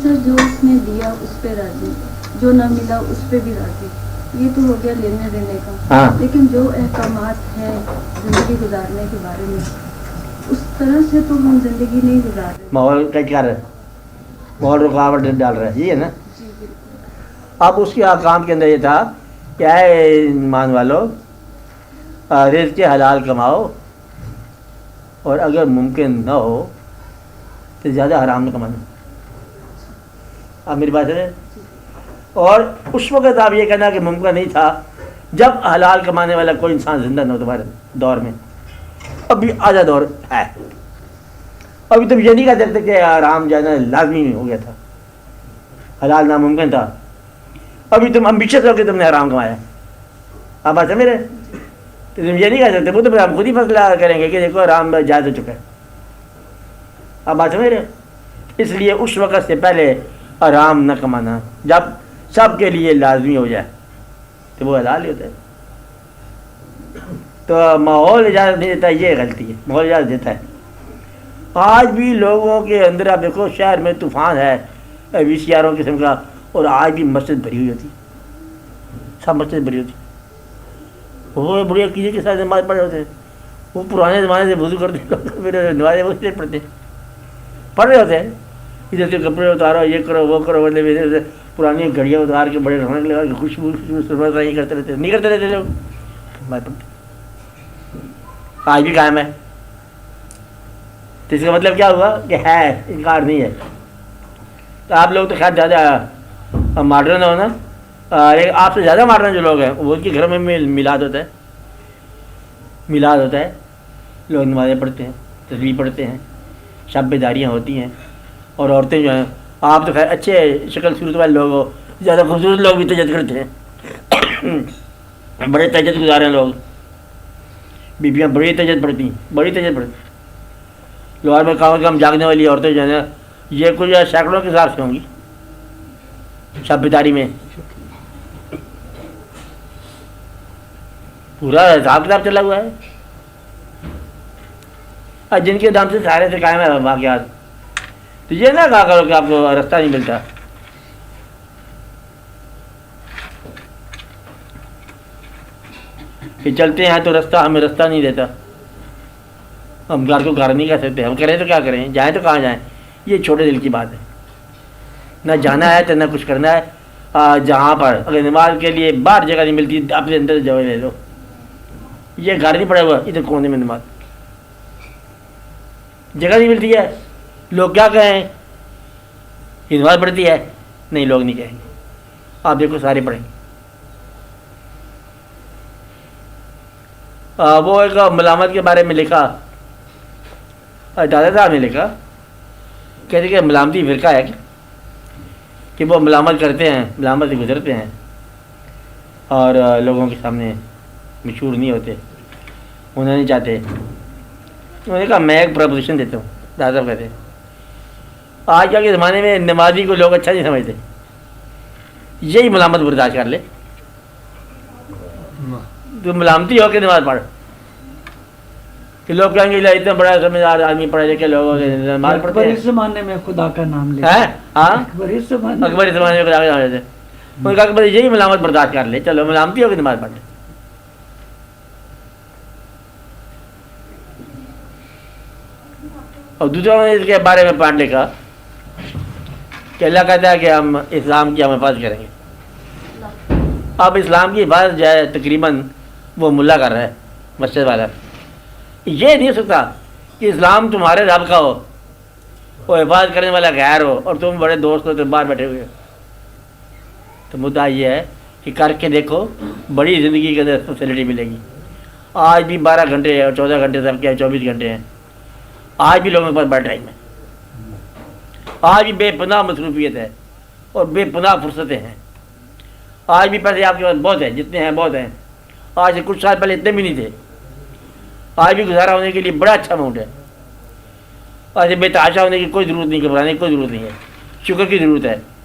Sir जो उसने दिया उस पे राजी, जो ना मिला उस पे भी राजी, ये तो हो गया लेने देने का। हाँ। लेकिन जो अहकामात हैं जिंदगी गुजारने के बारे में, उस तरह से तो हम जिंदगी नहीं गुजार रहे। माहौल क्या क्या है, माहौल रुकावट डाल रहा है, ये है ना। जी बिल्कुल। अब उसके अहकाम के अंदर ये था क्या है, ईमान वालो रिज़्क़ के हलाल कमाओ, और अगर मुमकिन न हो तो ज़्यादा हराम न कमाना। अब मेरी बात है। और उस वक़्त आप ये कहना कि मुमकिन नहीं था जब हलाल कमाने वाला कोई इंसान ज़िंदा न हो तुम्हारे दौर में। अभी आधा दौर है, अभी तुम ये नहीं कह सकते कि हराम जाना लाजमी हो गया था, हलाल नामुमकिन था। अभी तुम अम्बिशियस हो कि तुमने हराम कमाया। आप बात समझ रहे, तो तुम ये नहीं कह सकते, वो तो हम खुद ही फैसला करेंगे कि देखो हराम जायज़ हो चुका है। आप बात समझ रहे। इसलिए उस वक़्त से पहले हराम न कमाना, जब सब के लिए लाजमी हो जाए तो वो हलाल ही होता है। तो माहौल इजाज़त नहीं देता, ये गलती है। माहौल इजाज़त देता है। आज भी लोगों के अंदर आप देखो, शहर में तूफ़ान है VCRों किस्म का, और आज भी मस्जिद भरी हुई होती, सब मस्जिद भरी होती। वो बढ़िया कीजिए के साथ नमाज़ पढ़ रहे होते हैं, वो पुराने ज़माने से वज़ू करते हैं, फिर नमाज़ें वो इसलिए पढ़ते हैं, पढ़ रहे होते हैं। इधर से कपड़े उतारो, ये करो वो करो, मतलब इधर से पुरानी घड़ियाँ उतार के बड़े रौनक लगा के खुशबू ये करते रहते, नहीं करते रहते लोग, नमाज़ पढ़ते। आज भी कायम है। तो इसका मतलब क्या हुआ कि है, इनकार नहीं है। तो आप लोग तो खैर ज़्यादा मॉडर्न हो ना, लेकिन आपसे ज़्यादा मॉडर्न जो लोग हैं वो उनके घर में मिलाद होता है, मिलाद होता है, लोग नमाज़ें पढ़ते हैं, तस्बीह पढ़ते हैं, शब बेदारियाँ होती हैं। और औरतें जो हैं, आप तो खैर अच्छे शक्ल सूरत वाले लोग हो, ज़्यादा खूबसूरत लोग भी तजद करते हैं, बड़े तजद गुजार हैं लोग, बीबियाँ बड़ी तजद पढ़ती, बड़ी तजद पढ़ती। लोहार में कम जागने वाली औरतें जो है ना, ये कुछ सैकड़ों के हिसाब से होंगी शब बेदारी में। पूरा हिसाब किताब चला हुआ है, और जिनके दाम से सारे से कायम है वाक़यात। तो ये ना कहा करो कि आपको रास्ता नहीं मिलता। कि चलते हैं तो रास्ता हमें रास्ता नहीं देता, हम घर को घर नहीं कह सकते, हम करें तो क्या करें, जाएं तो कहाँ जाएं। ये छोटे दिल की बात है, ना जाना है तो ना कुछ करना है। जहाँ पर अगर नमाज के लिए बाहर जगह नहीं मिलती, अपने अंदर जगह ले लो। ये घर नहीं पड़ा हुआ, इधर कोने में नमाज, जगह नहीं मिलती है, लोग क्या कहें कि नमाज पढ़ती है, नहीं लोग नहीं कहेंगे। आप देखो सारे पढ़ेंगे। वो एक मलामत के बारे में लिखा, दादा साहब ने लिखा, कहते कि मलामती फ़िरका है कि वो मलामत करते हैं, मलामत से गुजरते हैं और लोगों के सामने मशहूर नहीं होते, होना नहीं चाहते। उन्होंने कहा मैं एक प्रपोजिशन देता हूँ, दादा साहब कहते हैं आजकल के ज़माने में नमाजी को लोग अच्छा नहीं समझते, यही मलामत बर्दाश्त कर ले, तो मलामती हो के नमाज पढ़। कि लोग कहेंगे इतना बड़ा समझदार आदमी पढ़े लिखे लोग नमाज पढ़ते हैं, इस ज़माने में खुदा का नाम ले हैं। हाँ, अकबर इस ज़माने में खुदा का नाम लेते। उन्होंने कहा कि यही मलामत बर्दाश्त कर ले, चलो मलामती हो के नमाज पढ़ ले। और दूसरा ने इसके बारे में पॉइंट लिखा कि अल्लाह कहता है कि हम इस्लाम की हम हिफाजत करेंगे। अब इस्लाम की हिफाजत जो है तकरीबन वो मुल्ला कर रहा है, मस्जिद वाला। ये नहीं हो सकता कि इस्लाम तुम्हारे रब का हो, वो हिफाजत करने वाला गैर हो, और तुम बड़े दोस्त हो तो बाहर बैठे हुए हो। तो मुद्दा ये है कि करके देखो, बड़ी ज़िंदगी के अंदर फैसिलिटी मिलेगी। आज भी 12 घंटे और 14 घंटे सब क्या 24 घंटे हैं, आज भी लोगों के पास बड़ा टाइम है, आज भी बेपनाह मसरूफियत है और बेपनाह फुर्सतें हैं। आज भी पैसे आपके पास बहुत हैं, जितने हैं बहुत हैं। आज से कुछ साल पहले इतने भी नहीं थे। आज भी गुजारा होने के लिए बड़ा अच्छा अमाउंट है। आज बेतहाशा होने की कोई ज़रूरत नहीं, घबराने की कोई ज़रूरत नहीं है, शुक्र की ज़रूरत है